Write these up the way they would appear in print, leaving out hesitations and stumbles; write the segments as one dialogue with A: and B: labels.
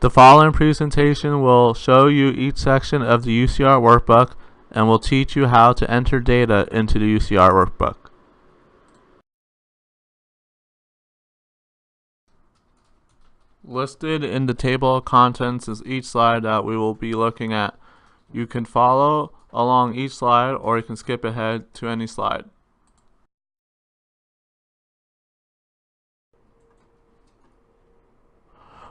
A: The following presentation will show you each section of the UCR workbook and will teach you how to enter data into the UCR workbook. Listed in the table of contents is each slide that we will be looking at. You can follow along each slide or you can skip ahead to any slide.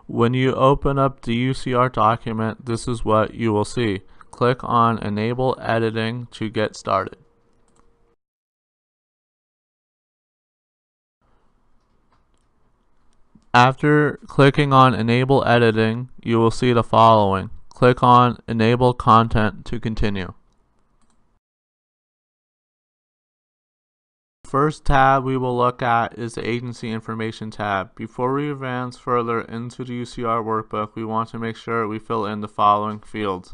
A: When you open up the UCR document, this is what you will see. Click on Enable Editing to get started. After clicking on Enable Editing, you will see the following. Click on Enable Content to continue. First tab we will look at is the Agency Information tab. Before we advance further into the UCR workbook, we want to make sure we fill in the following fields.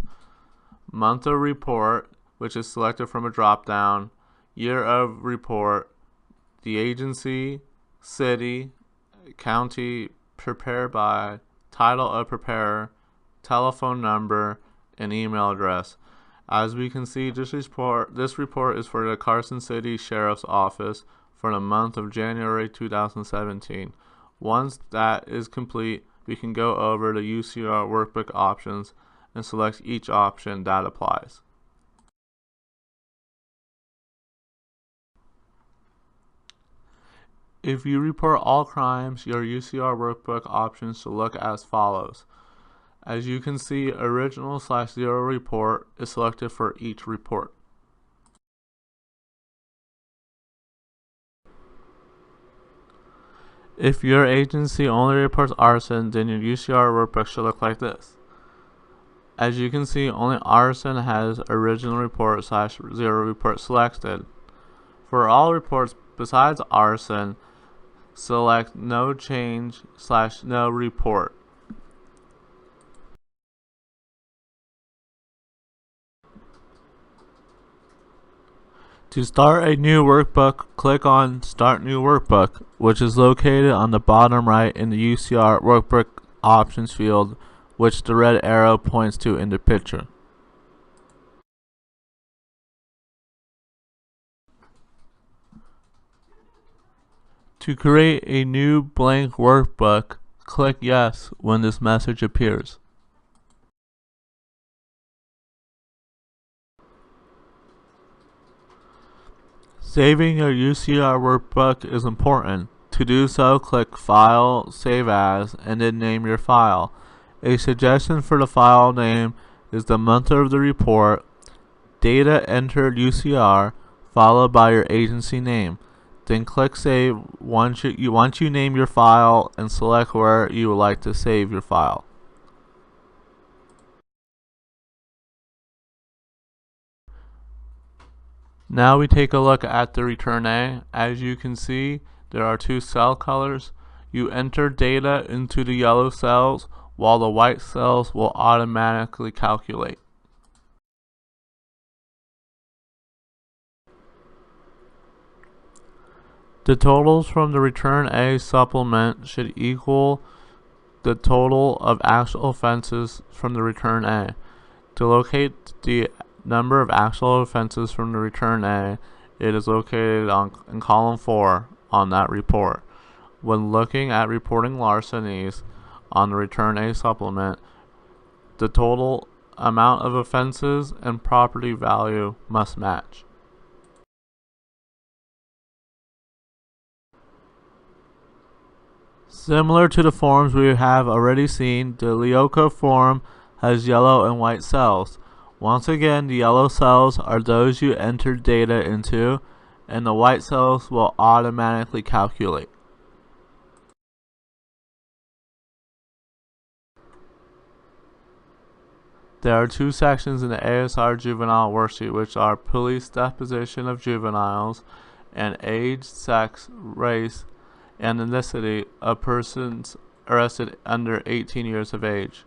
A: Month of report, which is selected from a drop-down, year of report, the agency, city, county, prepared by, title of preparer, telephone number, and email address. As we can see, this report is for the Carson City Sheriff's Office for the month of January 2017. Once that is complete, we can go over the UCR workbook options and select each option that applies. If you report all crimes, your UCR workbook options should look as follows. As you can see, original/zero report is selected for each report. If your agency only reports arson, then your UCR workbook should look like this. As you can see, only arson has original report/zero report selected. For all reports besides arson, select no change/no report. To start a new workbook, click on Start New Workbook, which is located on the bottom right in the UCR Workbook Options field, which the red arrow points to in the picture. To create a new blank workbook, click Yes when this message appears. Saving your UCR workbook is important. To do so, click File, Save As, and then name your file. A suggestion for the file name is the month of the report, data entered UCR, followed by your agency name. Then click Save once you name your file and select where you would like to save your file. Now we take a look at the return A. As you can see, there are two cell colors. You enter data into the yellow cells while the white cells will automatically calculate. The totals from the return A supplement should equal the total of actual offenses from the return A. To locate the number of actual offenses from the return A, it is located in column 4 on that report. When looking at reporting larcenies on the return A supplement, the total amount of offenses and property value must match. Similar to the forms we have already seen, the LEOKA form has yellow and white cells. Once again, the yellow cells are those you entered data into, and the white cells will automatically calculate. There are two sections in the ASR Juvenile worksheet, which are police deposition of juveniles and age, sex, race, and ethnicity of persons arrested under 18 years of age.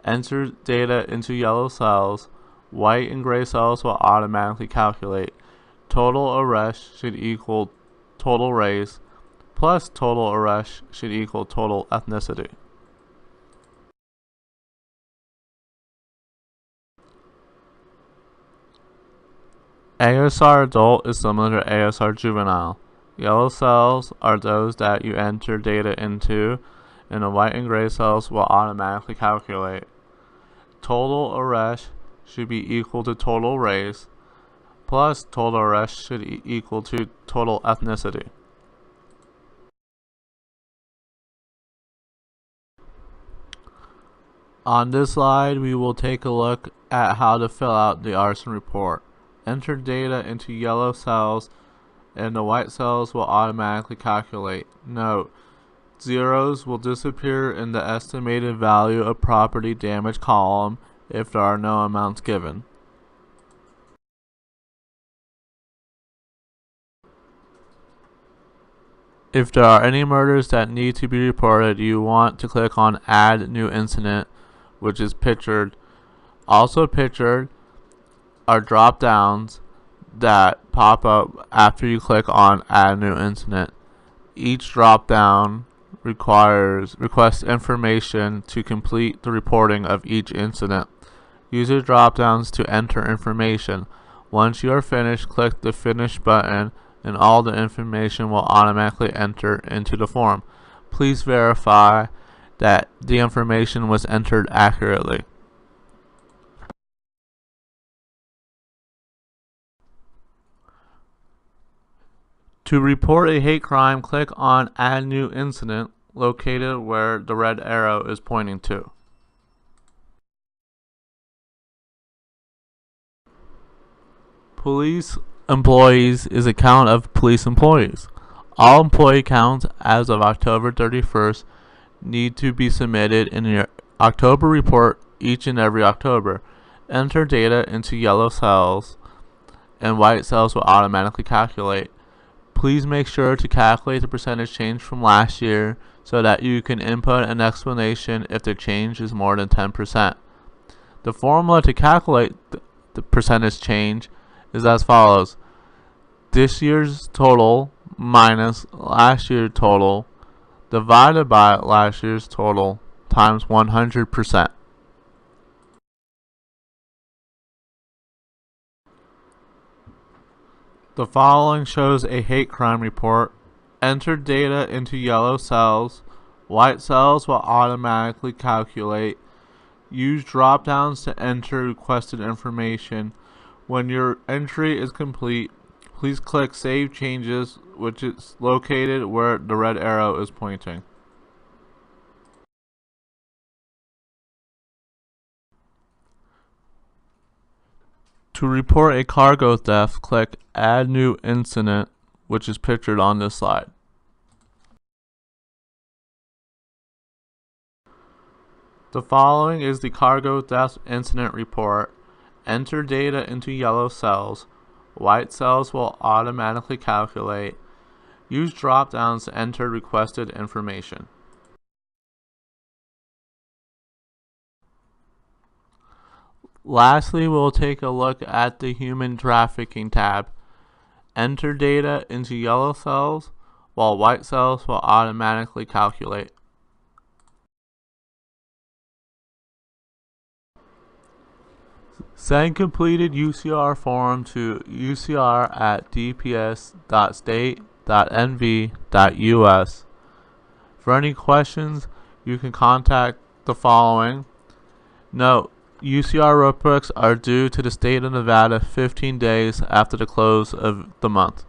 A: Enter data into yellow cells. White and gray cells will automatically calculate. Total arrests should equal total race, plus total arrests should equal total ethnicity. ASR adult is similar to ASR juvenile. Yellow cells are those that you enter data into, and the white and gray cells will automatically calculate. Total arrest should be equal to total race, plus total arrest should equal to total ethnicity. On this slide, we will take a look at how to fill out the arson report. Enter data into yellow cells and the white cells will automatically calculate. Note, zeros will disappear in the estimated value of property damage column if there are no amounts given. If there are any murders that need to be reported, you want to click on Add New Incident, which is pictured. Also pictured are drop downs that pop up after you click on Add New Incident. Each drop down requests information to complete the reporting of each incident. Use the drop downs to enter information. Once you are finished, click the Finish button and all the information will automatically enter into the form. Please verify that the information was entered accurately. To report a hate crime, click on Add New Incident, located where the red arrow is pointing to. Police employees is a count of police employees. All employee counts as of October 31st need to be submitted in your October report each and every October. Enter data into yellow cells and white cells will automatically calculate. Please make sure to calculate the percentage change from last year so that you can input an explanation if the change is more than 10%. The formula to calculate the percentage change is as follows. This year's total minus last year's total divided by last year's total times 100%. The following shows a hate crime report. Enter data into yellow cells. White cells will automatically calculate. Use drop downs to enter requested information. When your entry is complete, please click Save Changes, which is located where the red arrow is pointing. To report a cargo theft, click Add New Incident, which is pictured on this slide. The following is the cargo theft incident report. Enter data into yellow cells. White cells will automatically calculate. Use drop downs to enter requested information. Lastly, we'll take a look at the Human Trafficking tab. Enter data into yellow cells, while white cells will automatically calculate. Send completed UCR form to ucr@dps.state.nv.us. For any questions, you can contact the following. Note, UCR workbooks are due to the state of Nevada 15 days after the close of the month.